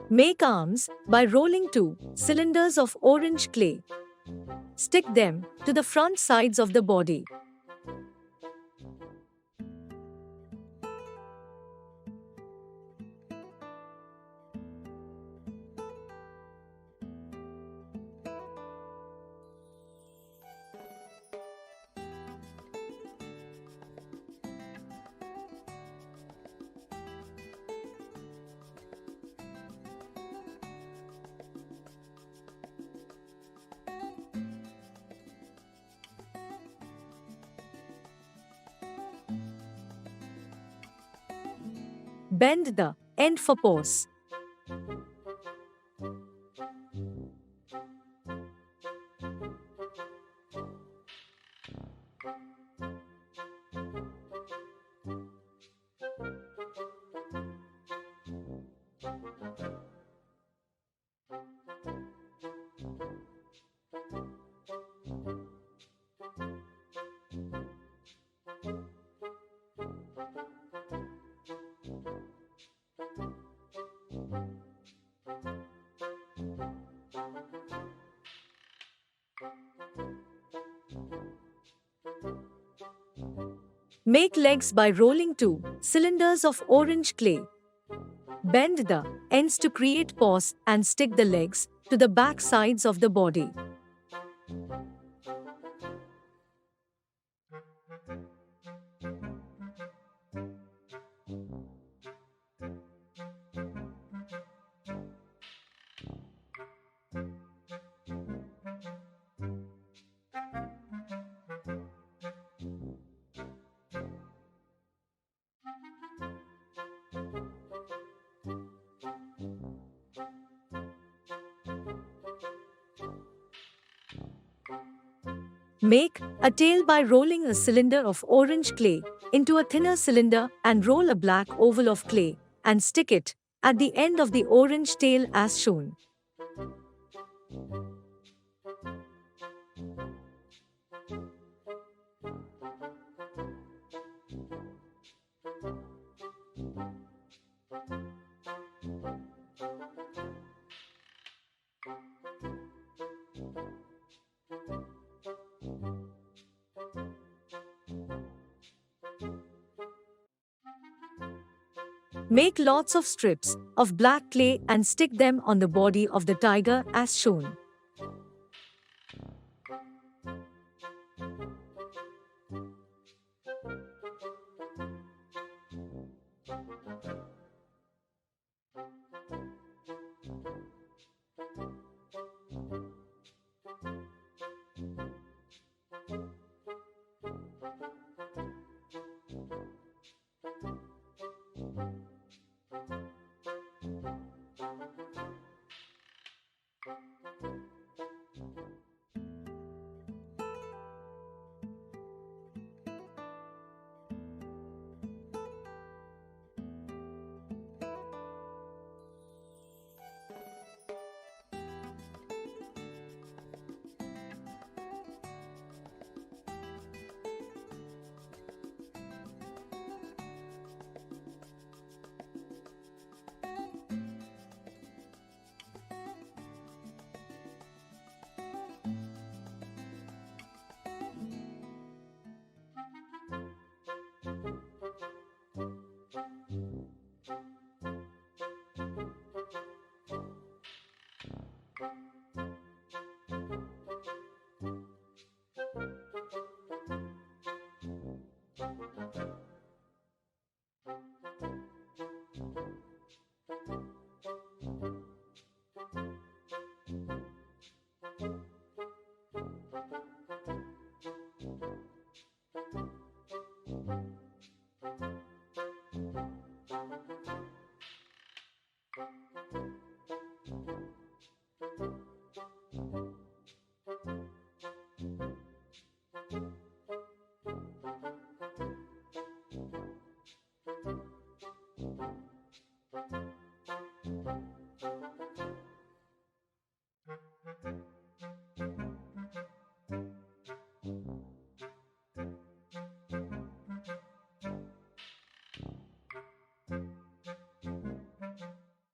Make arms by rolling two cylinders of orange clay. Stick them to the front sides of the body. Bend the end for pose. Make legs by rolling 2 cylinders of orange clay. Bend the ends to create paws and stick the legs to the back sides of the body. Make a tail by rolling a cylinder of orange clay into a thinner cylinder and roll a black oval of clay and stick it at the end of the orange tail as shown. Make lots of strips of black clay and stick them on the body of the tiger as shown.